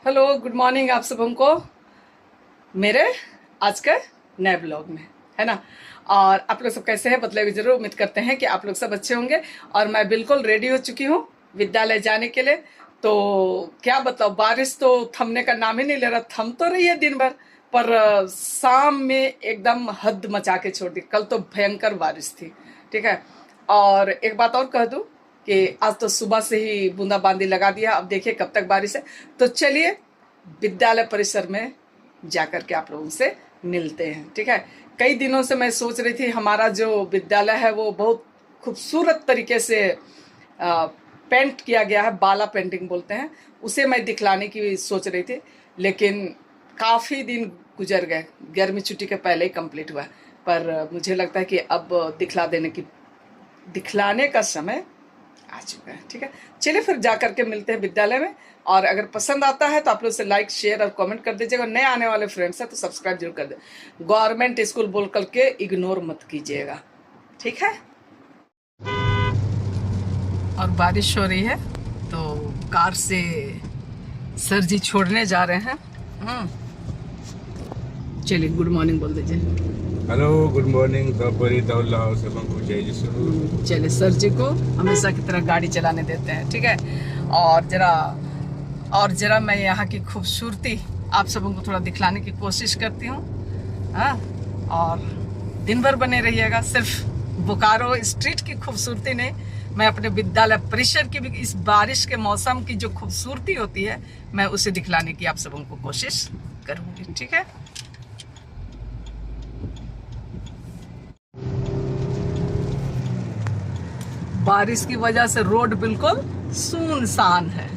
Hello, good morning आप सबों को मेरे आज के नए ब्लॉग में, है ना। और आप लोग सब कैसे हैं बतलाइए जरूर। उम्मीद करते हैं कि आप लोग सब अच्छे होंगे। और मैं बिल्कुल रेडी हो चुकी हूँ विद्यालय जाने के लिए। तो क्या बताओ, बारिश तो थमने का नाम ही नहीं ले रहा। थम तो रही है दिन भर, पर शाम में एकदम हद मचा के छोड़ दी। कल तो भयंकर बारिश थी, ठीक है। और एक बात और कह दूं कि आज तो सुबह से ही बूंदाबांदी लगा दिया। अब देखिए कब तक बारिश है। तो चलिए विद्यालय परिसर में जाकर के आप लोगों से मिलते हैं, ठीक है। कई दिनों से मैं सोच रही थी, हमारा जो विद्यालय है वो बहुत खूबसूरत तरीके से पेंट किया गया है, बाला पेंटिंग बोलते हैं, उसे मैं दिखलाने की सोच रही थी। लेकिन काफ़ी दिन गुजर गए, गर्मी छुट्टी के पहले ही कंप्लीट हुआ। पर मुझे लगता है कि अब दिखलाने का समय आ चुका है, ठीक है। चलिए फिर जा करके मिलते हैं विद्यालय में। और अगर पसंद आता है तो आप लोग से लाइक शेयर और कमेंट कर दीजिएगा। नए आने वाले फ्रेंड्स हैं तो सब्सक्राइब जरूर कर दे। गवर्नमेंट स्कूल बोल करके इग्नोर मत कीजिएगा, ठीक है। और बारिश हो रही है तो कार से सर जी छोड़ने जा रहे हैं। चलिए गुड मॉर्निंग बोल दीजिए। Hello, good morning. चलिए, सर जी को हमेशा की तरह गाड़ी चलाने देते हैं, ठीक है। और जरा मैं यहाँ की खूबसूरती आप सबों को थोड़ा दिखलाने की कोशिश करती हूँ। हाँ, और दिन भर बने रहिएगा। सिर्फ बोकारो स्ट्रीट की खूबसूरती नहीं, मैं अपने विद्यालय परिसर की भी इस बारिश के मौसम की जो खूबसूरती होती है मैं उसे दिखलाने की आप सबों को कोशिश करूँगी, ठीक है। बारिश की वजह से रोड बिल्कुल सुनसान है।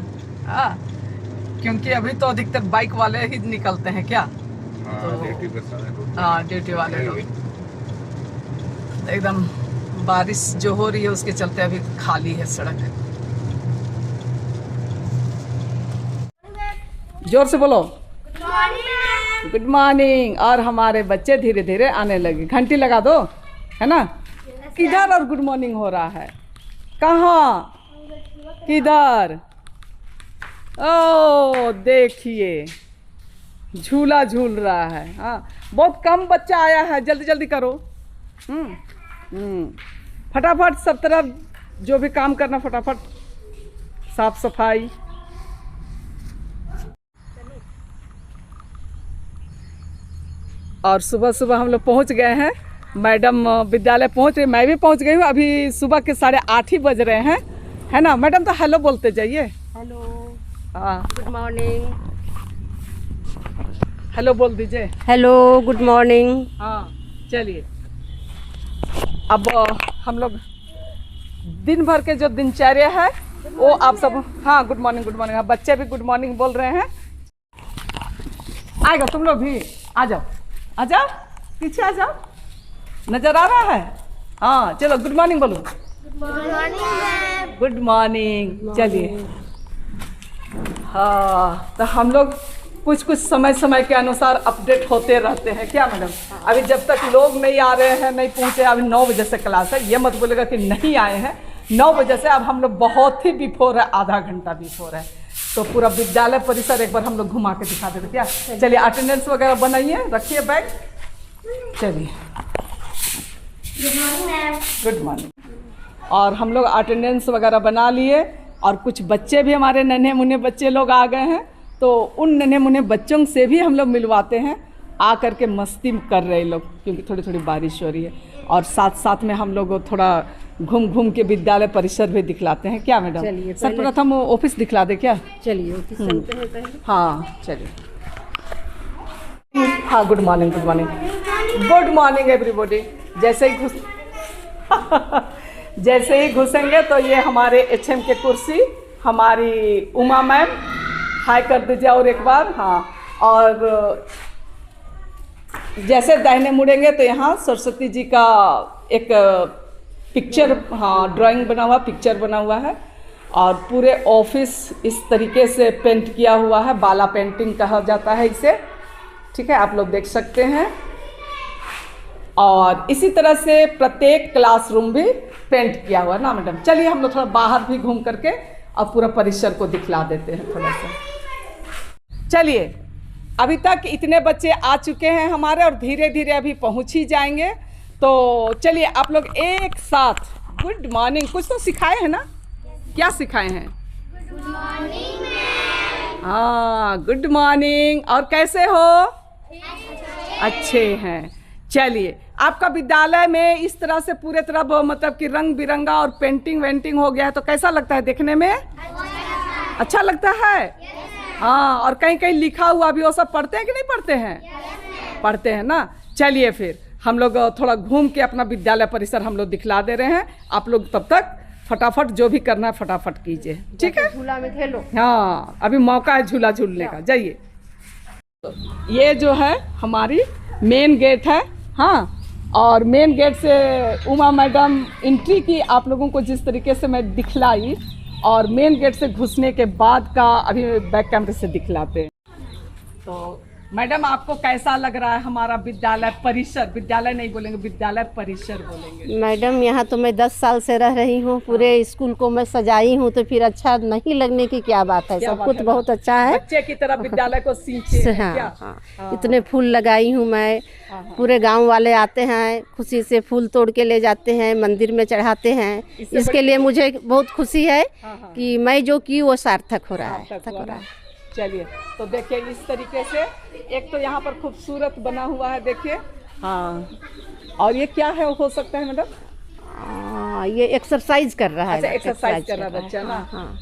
क्योंकि अभी तो अधिकतर बाइक वाले ही निकलते हैं क्या। ड्यूटी वाले लोग एकदम, बारिश जो हो रही है उसके चलते अभी खाली है सड़क। जोर से बोलो गुड मॉर्निंग। और हमारे बच्चे धीरे धीरे आने लगे। घंटी लगा दो, है ना। किधर और गुड मॉर्निंग हो रहा है, कहाँ, किधर? ओ देखिए, झूला झूल रहा है। हाँ, बहुत कम बच्चा आया है, जल्दी जल्दी करो। फटाफट सब तरफ जो भी काम करना, फटाफट साफ सफाई। और सुबह सुबह हम लोग पहुंच गए हैं। मैडम विद्यालय पहुंच रही, मैं भी पहुंच गई हूँ। अभी सुबह के 8:30 बज रहे हैं, है ना। मैडम तो हेलो बोलते जाइए। हेलो, हाँ, गुड मॉर्निंग। हेलो बोल दीजिए। Hello, good morning. हाँ, चलिए अब हम लोग दिन भर के जो दिनचर्या है वो आप सब। हाँ, गुड मॉर्निंग गुड मॉर्निंग। बच्चे भी गुड मॉर्निंग बोल रहे हैं। आएगा, तुम लोग भी आ जाओ, आ जाओ, पीछे आ जाओ। नजर आ रहा है? हाँ, चलो गुड मॉर्निंग बोलो। Good morning. चलिए, हाँ, तो हम लोग कुछ समय के अनुसार अपडेट होते रहते हैं क्या मैडम। अभी जब तक लोग नहीं आ रहे हैं, नहीं पहुंचे, अभी 9 बजे से क्लास है। ये मत बोलेगा कि नहीं आए हैं। 9 बजे से अब हम लोग बहुत ही बिफोर है, आधा घंटा बिफोर है। तो पूरा विद्यालय परिसर एक बार हम लोग घुमा के दिखा देते क्या। चलिए, अटेंडेंस वगैरह बनाइए, रखिए बैग। चलिए, गुड मॉर्निंग। और हम लोग अटेंडेंस वगैरह बना लिए। और कुछ बच्चे भी हमारे नन्हे मुन्ने बच्चे लोग आ गए हैं, तो उन नन्हे मुन्ने बच्चों से भी हम लोग मिलवाते हैं। आ करके मस्ती कर रहे लोग, क्योंकि थोड़ी थोड़ी बारिश हो रही है। और साथ साथ में हम लोग थोड़ा घूम के विद्यालय परिसर भी दिखलाते हैं क्या मैडम। चलिए, सर्वप्रथम ऑफिस दिखला दे क्या। चलिए ऑफिस चलते हैं पहले। हाँ चलिए। हाँ, good morning good morning good morning everybody. जैसे ही घुसेंगे तो ये हमारे एचएम के कुर्सी, हमारी उमा मैम, हाय कर दीजिए और एक बार। हाँ, और जैसे दाहिने मुड़ेंगे तो यहाँ सरस्वती जी का एक पिक्चर, हाँ, ड्राइंग बना हुआ, पिक्चर बना हुआ है। और पूरे ऑफिस इस तरीके से पेंट किया हुआ है, बाला पेंटिंग कहा जाता है इसे, ठीक है। आप लोग देख सकते हैं। और इसी तरह से प्रत्येक क्लासरूम भी पेंट किया हुआ है ना मैडम। चलिए हम लोग थोड़ा बाहर भी घूम करके और पूरा परिसर को दिखला देते हैं थोड़ा सा। चलिए, अभी तक इतने बच्चे आ चुके हैं हमारे और धीरे धीरे अभी पहुंच ही जाएंगे। तो चलिए आप लोग एक साथ गुड मॉर्निंग कुछ तो सिखाए हैं ना? क्या सिखाए हैं? Good morning. हाँ, गुड मॉर्निंग। और कैसे हो? अच्छे हैं। चलिए, आपका विद्यालय में इस तरह से पूरे तरह मतलब कि रंग बिरंगा और पेंटिंग वेंटिंग हो गया है, तो कैसा लगता है देखने में? अच्छा लगता है। हाँ, और कहीं कहीं लिखा हुआ भी वो सब पढ़ते हैं कि नहीं पढ़ते हैं? पढ़ते हैं ना। चलिए फिर हम लोग थोड़ा घूम के अपना विद्यालय परिसर हम लोग दिखला दे रहे हैं। आप लोग तब तक फटाफट जो भी करना है फटाफट कीजिए, ठीक है? झूला में खेलो। हाँ, अभी मौका है झूला झूलने का। जाइए। ये जो है हमारी मेन गेट है। हाँ, और मेन गेट से उमा मैडम एंट्री की आप लोगों को जिस तरीके से मैं दिखलाई, और मेन गेट से घुसने के बाद का अभी बैक कैमरे से दिखलाते हैं। तो मैडम आपको कैसा लग रहा है हमारा विद्यालय परिसर? विद्यालय नहीं बोलेंगे, विद्यालय परिसर बोलेंगे। मैडम, यहाँ तो मैं 10 साल से रह रही हूँ, पूरे स्कूल को मैं सजाई हूँ, तो फिर अच्छा नहीं लगने की क्या बात है? सब कुछ बहुत अच्छा है। बच्चे की तरह विद्यालय को सींचे हैं हाँ, क्या? हाँ। इतने फूल लगाई हूँ मैं। पूरे गांव वाले आते हैं, खुशी से फूल तोड़ के ले जाते हैं, मंदिर में चढ़ाते हैं। इसके लिए मुझे बहुत खुशी है कि मैं जो की वो सार्थक हो रहा है। चलिए, तो देखिए इस तरीके से एक तो यहाँ पर खूबसूरत बना हुआ है, देखिए। हाँ, और ये क्या है हो सकता है मैडम? ये एक्सरसाइज कर रहा है। अच्छा, एक्सरसाइज कर रहा है बच्चा ना। हाँ।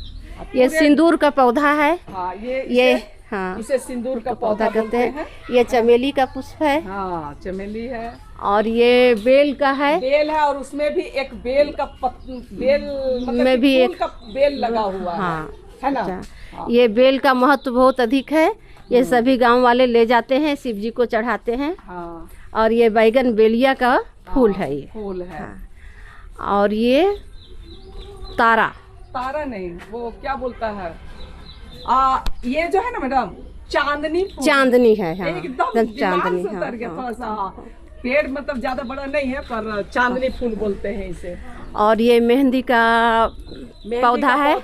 ये सिंदूर का पौधा है। हाँ, ये हाँ, इसे सिंदूर का पौधा कहते हैं। ये चमेली का पुष्प है। हाँ, चमेली है। और ये बेल का है। बेल है, और उसमें भी एक बेल का बेल मतलब में भी फूल का बेल लगा हुआ है ना? हाँ। ये बेल का महत्व बहुत अधिक है। ये सभी गांव वाले ले जाते हैं, शिव जी को चढ़ाते हैं। हाँ। और ये बैगन बेलिया का फूल है। ये फूल है। हाँ। और ये तारा नहीं, वो क्या बोलता है? ये जो है ना मैडम, चांदनी है। हाँ, एकदम चांदनी। उतर गया थोड़ा सा। हाँ, पेड़ मतलब ज्यादा बड़ा नहीं है, पर चांदनी फूल बोलते हैं इसे। और ये मेहंदी का पौधा है,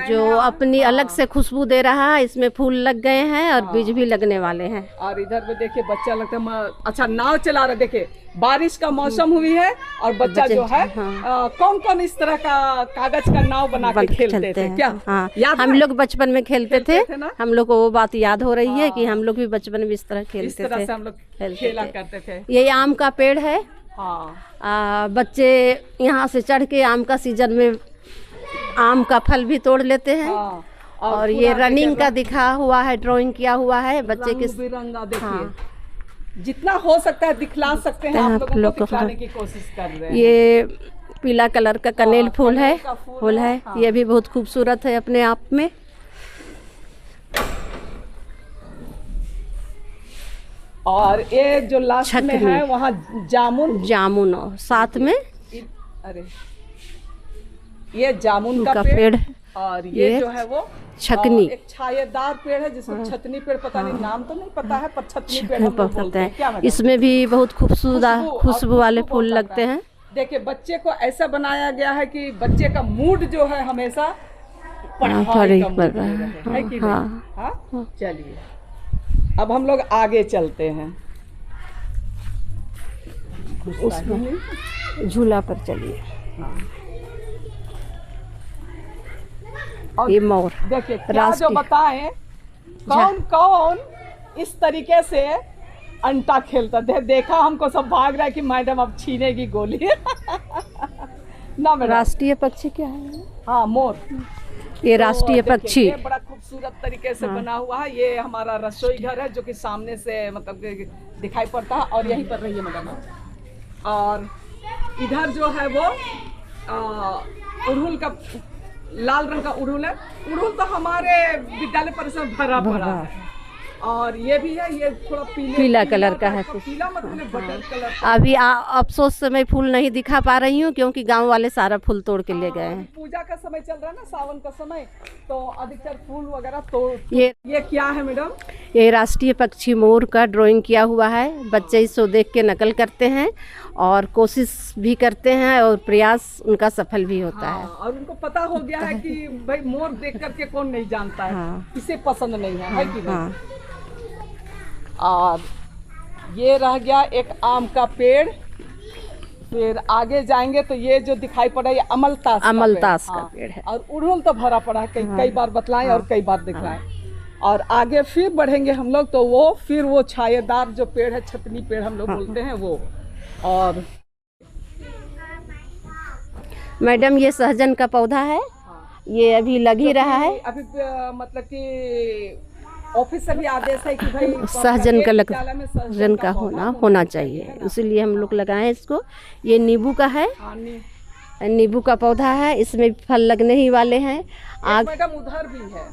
जो अपनी अलग से खुशबू दे रहा है। इसमें फूल लग गए हैं और बीज भी लगने वाले हैं। और इधर पे देखिए बच्चा लगता है अच्छा नाव चला रहा है। देखिए बारिश का मौसम हुई है और बच्चा जो है कौन कौन इस तरह का कागज का नाव बना के खेलते थे क्या? हाँ, याद हम लोग बचपन में खेलते थे। हम लोग को वो बात याद हो रही है कि हम लोग भी बचपन में इस तरह खेलते थे। हम लोग खेला करते थे। ये आम का पेड़ है। हाँ। बच्चे यहाँ से चढ़ के आम का सीजन में आम का फल भी तोड़ लेते हैं। और ये रनिंग का दिखा हुआ है, ड्राइंग किया हुआ है बच्चे के। देखिए जितना हो सकता है दिखला सकते हैं, आप लोगों को दिखलाने की कोशिश कर रहे हैं। ये पीला कलर का कनेल फूल है। ये भी बहुत खूबसूरत है अपने आप में। और ये जो लास्ट में है वहाँ जामुन और साथ में अरे ये जामुन का पेड़। और ये जो है वो छकनी, एक छायादार पेड़ है जिसको छतनी पेड़, पता नहीं नाम तो नहीं पता है, पर छतनी पेड़ हम लोग बोलते हैं। क्या इसमें भी बहुत खूबसूरत खुशबू वाले फूल लगते हैं। देखिए बच्चे को ऐसा बनाया गया है कि बच्चे का मूड जो है हमेशा पढ़ाई का मूड है कि नहीं? चलिए अब हम लोग आगे चलते हैं। उसमें झूला पर चलिए। और ये मोर देखिए क्या जो बताएं कौन कौन इस तरीके से अंटा खेलता थे। देखा हमको सब भाग रहा है कि मैडम अब छीनेगी गोली। ना मैडम, राष्ट्रीय पक्षी क्या है? हाँ, मोर। ये राष्ट्रीय पक्षी। ये बड़ा खूबसूरत तरीके से बना हुआ है। ये हमारा रसोई घर है जो कि सामने से मतलब दिखाई पड़ता है। और यहीं पर रहिए मैडम। और इधर जो है वो उड़हुल का लाल रंग का उड़हुल है। उड़हुल तो हमारे विद्यालय परिसर में भरा भरा है। और ये भी है, ये थोड़ा पीला कलर का है। पीला मतलब बटर कलर। अभी अफसोस से मैं फूल नहीं दिखा पा रही हूँ क्योंकि गांव वाले सारा फूल तोड़ के ले गए हैं। पूजा का समय चल रहा है ना, सावन का समय, तो अधिकतर फूल वगैरह तोड़। ये क्या है मैडम? ये राष्ट्रीय पक्षी मोर का ड्राइंग किया हुआ है। बच्चे इसको देख के नकल करते हैं और कोशिश भी करते हैं और प्रयास उनका सफल भी होता है। और उनको पता हो गया है कि भाई मोर देख करके कौन नहीं जानता है, किसे पसंद नहीं है कि नहीं। और ये रह गया एक आम का पेड़। फिर आगे जाएंगे तो ये जो दिखाई पड़ा ये अमलतास का पेड़ है। और उड़हुल तो भरा पड़ा है, कई बार बतलाएं और कई बार दिखलाएं। और आगे फिर बढ़ेंगे हम लोग तो वो छायेदार जो पेड़ है, छतनी पेड़ हम लोग बोलते हैं वो। और मैडम ये सहजन का पौधा है, ये अभी लग ही रहा है। अभी मतलब कि ऑफिस से भी आदेश है कि भाई सहजन का होना चाहिए, इसीलिए हम लोग लगाए हैं इसको। ये नींबू का है, नींबू का पौधा है, इसमें फल लगने ही वाले हैं। मैडम उधर भी है,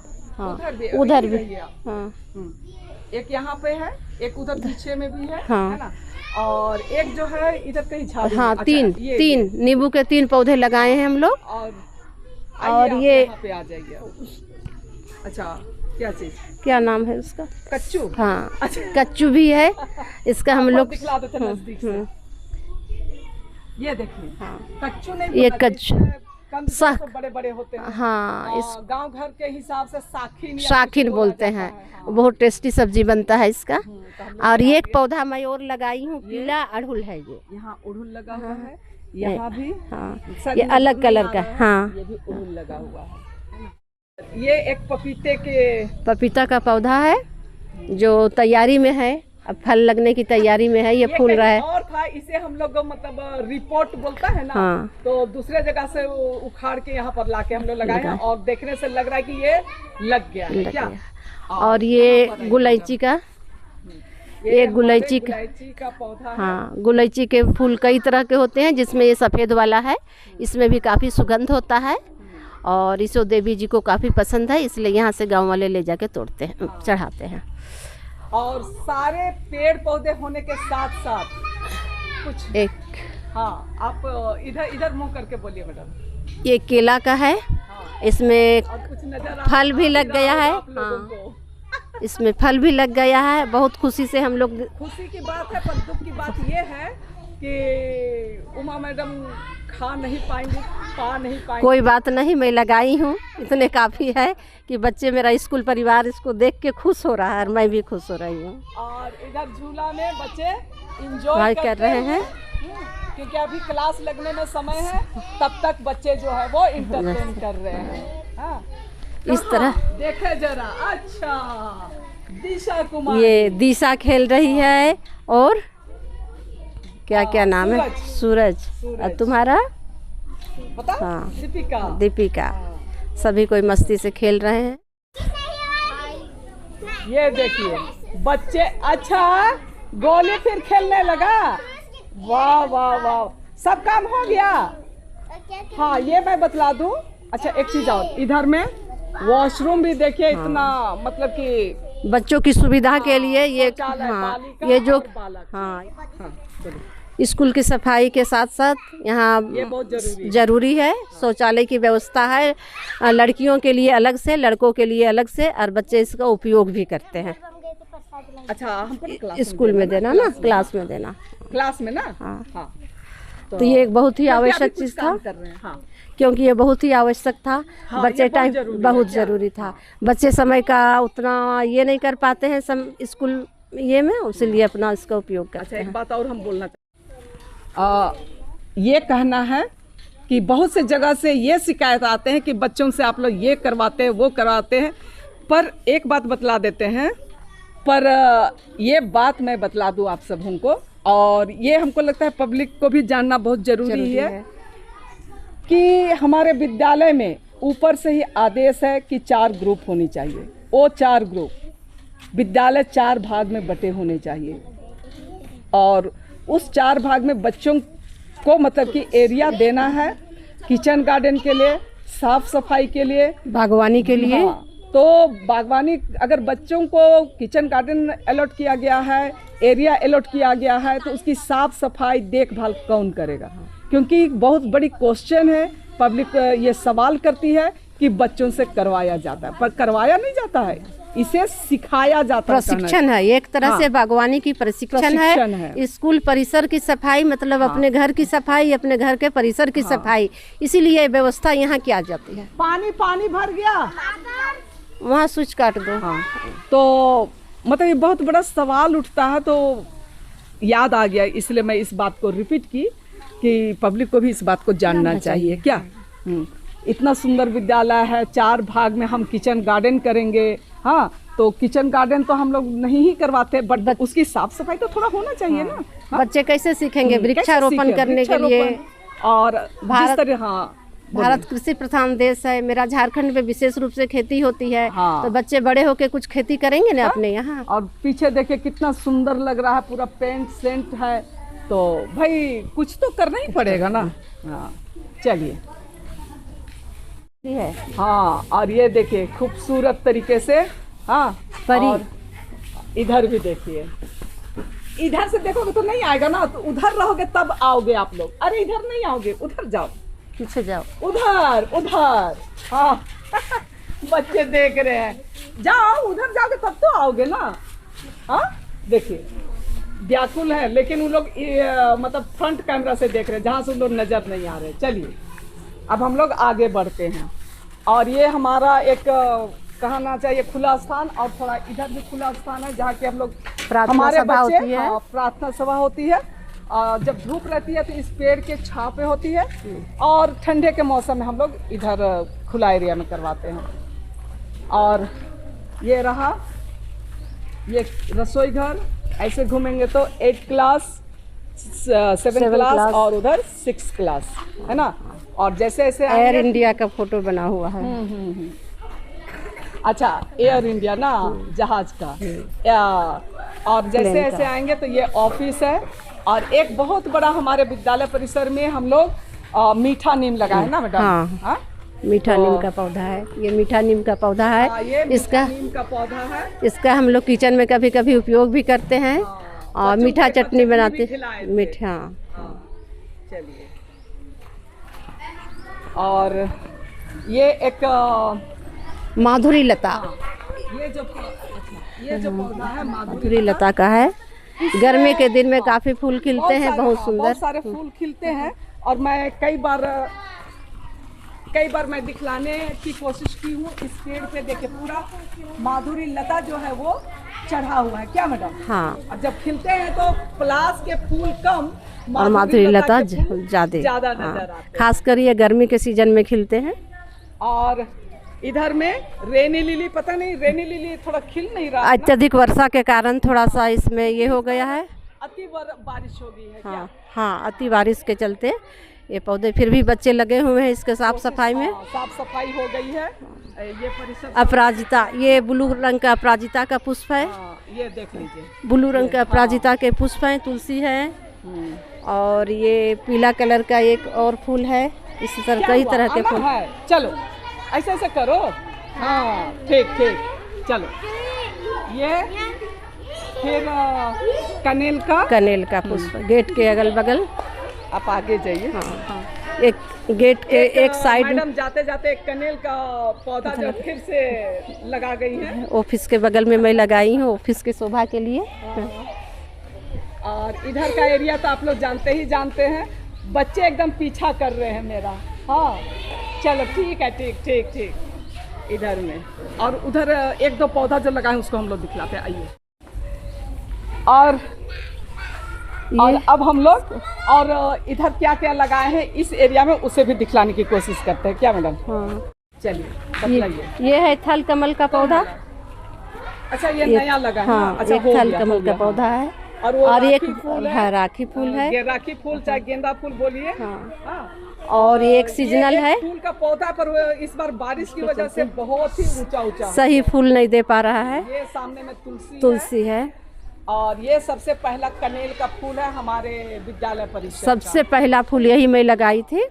उधर भी हाँ। एक यहाँ पे है, एक उधर पीछे में भी है, हाँ। है ना। और एक जो है इधर कहीं झाड़ी। हाँ, तीन नींबू के 3 पौधे लगाए हैं हम लोग। और ये यहाँ पे आ जाइए। अच्छा क्या चीज, क्या नाम है उसका? कच्चू। हाँ, अच्छा। कच्चू भी है इसका हम लोग दिखला देते नजदीक से। ये देखिए कच्चू नहीं, ये कच्चू तो बड़े बड़े होते हैं। हाँ, इस गांव घर के हिसाब से शाखिन बोलते हैं। बहुत टेस्टी सब्जी बनता है इसका। और ये एक पौधा मैं और लगाई हूँ, पीला अड़हुल है। ये यहाँ अड़हुल लगा हुआ है, यहाँ भी। हाँ, ये अलग कलर का। हाँ, ये भी अड़हुल लगा हुआ है। ये एक पपीता का पौधा है जो तैयारी में है, अब फल लगने की तैयारी में है। ये फूल रहा है। और था इसे हम लोग मतलब रिपोर्ट बोलता है ना। हाँ। तो दूसरे जगह से उखाड़ के यहाँ पर लाके हम लोग लगाए हैं और देखने से लग रहा है कि ये लग गया है क्या। और ये गुलैची का, ये गुलैची का पौधा है। हाँ, गुलैची के फूल कई तरह के होते हैं, जिसमें ये सफ़ेद वाला है। इसमें भी काफ़ी सुगंध होता है और इसो देवी जी को काफ़ी पसंद है, इसलिए यहाँ से गांव वाले ले जाके तोड़ते हैं, चढ़ाते हैं। और सारे पेड़ पौधे होने के साथ साथ कुछ एक हाँ, आप इधर मुंह करके बोलिए मैडम। ये केला का है, इसमें कुछ नजर फल भी लग गया है। हाँ, इसमें फल भी लग गया है। बहुत खुशी से हम लोग, खुशी की बात है, पर दुख की बात ये है कि उमा मैडम खा नहीं पाएंगे, पा नहीं पाएंगे। कोई बात नहीं, मैं लगाई हूँ, इतने काफ़ी है कि बच्चे, मेरा स्कूल परिवार इसको देख के खुश हो रहा है और मैं भी खुश हो रही हूँ। और इधर झूला में बच्चे एंजॉय कर रहे हैं क्योंकि अभी क्लास लगने में समय है, तब तक बच्चे जो है वो इंटरटेन कर रहे हैं। हाँ, इस तरह देखे जरा। अच्छा, दिशा कुमार, ये दिशा खेल रही है। और क्या क्या नाम है? सूरज। और तुम्हारा? पता? हाँ, दीपिका। सभी कोई मस्ती से खेल रहे हैं। ये देखिए बच्चे। अच्छा, गोली फिर खेलने लगा। वाह वाह वाह, सब काम हो गया। हाँ, ये मैं बतला दूं। अच्छा, एक चीज और, इधर में वॉशरूम भी देखिए। इतना मतलब कि बच्चों की सुविधा के लिए ये, हाँ, ये जो स्कूल की सफाई के साथ साथ यहाँ जरूरी है। शौचालय की व्यवस्था है, लड़कियों के लिए अलग से, लड़कों के लिए अलग से, और बच्चे इसका उपयोग भी करते हैं। अच्छा, हमको स्कूल में देना ना, क्लास में देना, क्लास में ना। हाँ, हाँ। तो ये एक बहुत ही आवश्यक चीज़ था। हाँ, क्योंकि ये बहुत ही आवश्यक था। हाँ, बच्चे टाइम बहुत ज़रूरी था। बच्चे समय का उतना ये नहीं कर पाते हैं स्कूल ये में, इसलिए अपना इसका उपयोग करते हैं। एक बात और हम बोलना ये कहना है कि बहुत से जगह से ये शिकायत आते हैं कि बच्चों से आप लोग ये करवाते हैं, वो करवाते हैं। पर एक बात बतला देते हैं, पर ये बात मैं बतला दूं आप सबों को, और ये हमको लगता है पब्लिक को भी जानना बहुत ज़रूरी है कि हमारे विद्यालय में ऊपर से ही आदेश है कि 4 ग्रुप होनी चाहिए। वो 4 ग्रुप विद्यालय 4 भाग में बटे होने चाहिए, और उस 4 भाग में बच्चों को मतलब कि एरिया देना है किचन गार्डन के लिए, साफ सफाई के लिए, बागवानी के लिए। हाँ, तो बागवानी, अगर बच्चों को किचन गार्डन अलॉट किया गया है, एरिया अलॉट किया गया है, तो उसकी साफ सफाई देखभाल कौन करेगा? क्योंकि बहुत बड़ी क्वेश्चन है, पब्लिक ये सवाल करती है कि बच्चों से करवाया जाता है, पर करवाया नहीं जाता है। इसे सिखाया जाता है। प्रशिक्षण है, एक तरह हाँ। से बागवानी की प्रशिक्षण है। स्कूल परिसर की सफाई मतलब अपने घर की सफाई, अपने घर के परिसर की सफाई, इसीलिए व्यवस्था यहाँ की आ जाती है। पानी पानी भर गया, वहाँ स्विच काट दो। हाँ। तो मतलब ये बहुत बड़ा सवाल उठता है, तो याद आ गया, इसलिए मैं इस बात को रिपीट की कि पब्लिक को भी इस बात को जानना चाहिए क्या। इतना सुंदर विद्यालय है, 4 भाग में हम किचन गार्डन करेंगे। हाँ, तो किचन गार्डन तो हम लोग नहीं ही करवाते, बट उसकी साफ सफाई तो थोड़ा होना चाहिए ना। हाँ? बच्चे कैसे सीखेंगे कैसे वृक्षारोपण सीखें? करने के लिए। और भारत- जिस तरह, हाँ, भारत कृषि प्रधान देश है, मेरा झारखंड में विशेष रूप से खेती होती है। हाँ। तो बच्चे बड़े होके कुछ खेती करेंगे ना अपने यहाँ। और पीछे देखिए कितना सुंदर लग रहा है, पूरा पेंट सेंट है, तो भाई कुछ तो करना ही पड़ेगा ना। हाँ, चलिए। है हाँ, और ये देखिए खूबसूरत तरीके से। हाँ, परी। और इधर भी देखिए, इधर से देखोगे तो नहीं आएगा ना, तो उधर रहोगे तब आओगे आप लोग। अरे इधर नहीं आओगे, उधर जाओ, पीछे जाओ, उधर उधर। हाँ बच्चे देख रहे हैं, जाओ उधर जाओगे तब तो आओगे ना। हाँ देखिए, व्याकुल है, लेकिन उन लोग मतलब फ्रंट कैमरा से देख रहे हैं, जहाँ से उन लोग नजर नहीं आ रहे। चलिए अब हम लोग आगे बढ़ते हैं। और ये हमारा एक कहना चाहिए खुला स्थान, और थोड़ा इधर भी खुला स्थान है, जहाँ के हम लोग हमारे बच्चे, हाँ, प्रार्थना सभा होती है। जब धूप रहती है तो इस पेड़ के छांव पे होती है, और ठंडे के मौसम में हम लोग इधर खुला एरिया में करवाते हैं। और ये रहा ये रसोई घर। ऐसे घूमेंगे तो 8 क्लास, 7 क्लास और उधर 6 क्लास, है ना। और जैसे ऐसे एयर इंडिया का फोटो बना हुआ है। अच्छा, एयर इंडिया ना, जहाज का। और जैसे ऐसे आएंगे तो ये ऑफिस है। और एक बहुत बड़ा हमारे विद्यालय परिसर में हम लोग मीठा नीम लगा है ना मैडम। हाँ। हाँ? मीठा नीम का पौधा है, ये मीठा नीम का पौधा है। ये इसका नीम का पौधा है। इसका हम लोग किचन में कभी कभी उपयोग भी करते हैं, और मीठा चटनी बनाते, मीठा। चलिए, और ये एक माधुरी लता, ये जो पौधा है माधुरी लता का है। गर्मी के दिन में काफी फूल खिलते हैं, बहुत सुंदर, बहुत सारे फूल खिलते हैं। और मैं कई बार मैं दिखलाने की कोशिश की हूँ। इस पेड़ पे देखिए पूरा माधुरी लता जो है वो चढ़ा हुआ है, क्या मैडम। हाँ। और जब खिलते हैं तो पलाश के फूल कम और माधुरी लता के फूल ज्यादा नजर आते हैं। खासकर ये गर्मी के सीजन में खिलते हैं। और इधर में रेनी लिली, पता नहीं रेनी लिली थोड़ा खिल नहीं रहा है ना? अत्यधिक वर्षा के कारण थोड़ा सा इसमें ये हो गया है। अति बारिश हो गई है क्या? हाँ हाँ, अति बारिश के चलते ये पौधे, फिर भी बच्चे लगे हुए हैं इसके साफ सफाई में। साफ सफाई हो गई है। ये परिसर, अपराजिता, ये ब्लू रंग का अपराजिता का पुष्प है। ये देख लीजिए, ब्लू रंग का अपराजिता के पुष्प हैं, तुलसी है। और ये पीला कलर का एक और फूल है। इसी तरह कई तरह के फूल है। चलो ऐसे ऐसे करो। हाँ ठीक ठीक, चलो। ये फिर कनेल का पुष्प, गेट के अगल बगल। आप आगे जाइए। हाँ, एक गेट के एक साइड, मैडम जाते जाते एक कनेल का पौधा जो फिर से लगा गई है। ऑफिस के बगल में मैं लगाई हूँ, ऑफिस की शोभा के लिए। और इधर का एरिया तो आप लोग जानते ही जानते हैं। बच्चे एकदम पीछा कर रहे हैं मेरा। हाँ चलो ठीक है, ठीक ठीक ठीक। इधर में और उधर 1-2 पौधा जो लगाए उसको हम लोग दिखलाते हैं, आइए। और अब हम लोग और इधर क्या क्या लगाए हैं इस एरिया में उसे भी दिखलाने की कोशिश करते हैं, क्या मैडम। हाँ। चलिए बतलाइए। ये है थल कमल का पौधा। अच्छा, ये नया लगा है। हाँ, अच्छा, एक थल कमल का पौधा है। और एक फूल है, राखी फूल है। राखी फूल चाहे गेंदा फूल बोलिए। हाँ। और ये एक सीजनल है। फूल का पौधा पर इस बार बारिश की वजह से बहुत ही ऊंचा सही फूल नहीं दे पा रहा है। ये सामने में तुलसी है। और ये सबसे पहला कनेल का फूल है हमारे विद्यालय परिसर। सबसे पहला फूल यही मैं लगाई थी।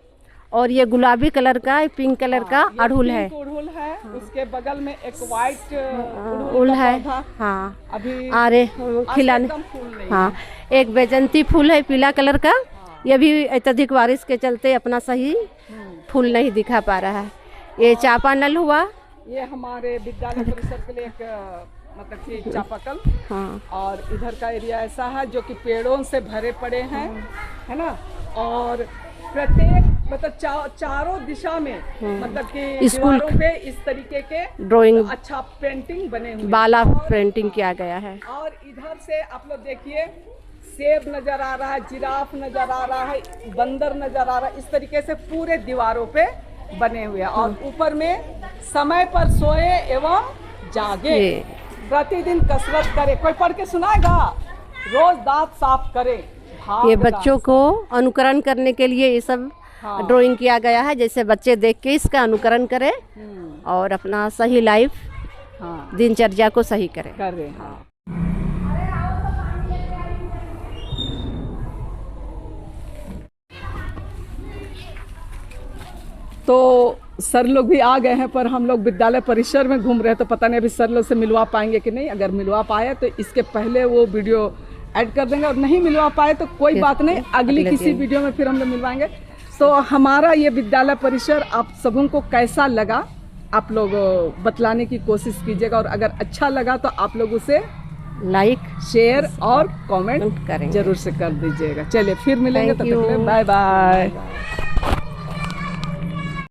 और ये गुलाबी कलर का, पिंक कलर का अड़हुल है। अड़हुल है। उसके बगल में एक व्हाइट अड़हुल है। हाँ, अभी आरे खिलाने। हाँ, एक बैजंती फूल है पीला कलर का। ये भी अत्यधिक बारिश के चलते अपना सही फूल नहीं दिखा पा रहा है। ये चापानल हुआ, ये हमारे विद्यालय परिसर के लिए एक मतलब कि चापाकल। हाँ और इधर का एरिया ऐसा है जो कि पेड़ों से भरे पड़े हैं, है ना। और प्रत्येक मतलब चारों दिशा में मतलब कि स्कूल दीवारों पे इस तरीके के ड्राइंग अच्छा पेंटिंग बने हुए बाला और- पेंटिंग किया गया है। और इधर से आप लोग देखिए सेब नजर आ रहा है, जिराफ नजर आ रहा है, बंदर नजर आ रहा है। इस तरीके से पूरे दीवारों पे बने हुए हैं। और ऊपर में समय पर सोए एवं जागे, ये प्रतिदिन कसरत करे। कोई पढ़ के सुनाएगा? रोज दांत साफ करे, भाग ये दांत बच्चों को अनुकरण करने के लिए ये सब हाँ। ड्राइंग किया गया है, जैसे बच्चे देख के इसका अनुकरण करें और अपना सही लाइफ हाँ दिनचर्या को सही करें। कर रहे हैं। हाँ तो सर लोग भी आ गए हैं, पर हम लोग विद्यालय परिसर में घूम रहे हैं, तो पता नहीं अभी सर लोग से मिलवा पाएंगे कि नहीं। अगर मिलवा पाए तो इसके पहले वो वीडियो ऐड कर देंगे, और नहीं मिलवा पाए तो कोई बात नहीं, अगली किसी वीडियो में फिर हम लोग मिलवाएंगे। तो हमारा ये विद्यालय परिसर आप सबों को कैसा लगा, आप लोग बतलाने की कोशिश कीजिएगा। और अगर अच्छा लगा तो आप लोग उसे लाइक शेयर और कमेंट करेंगे। जरूर से कर दीजिएगा। चलिए फिर मिलेंगे, Thank तब तक के लिए you. Bye bye.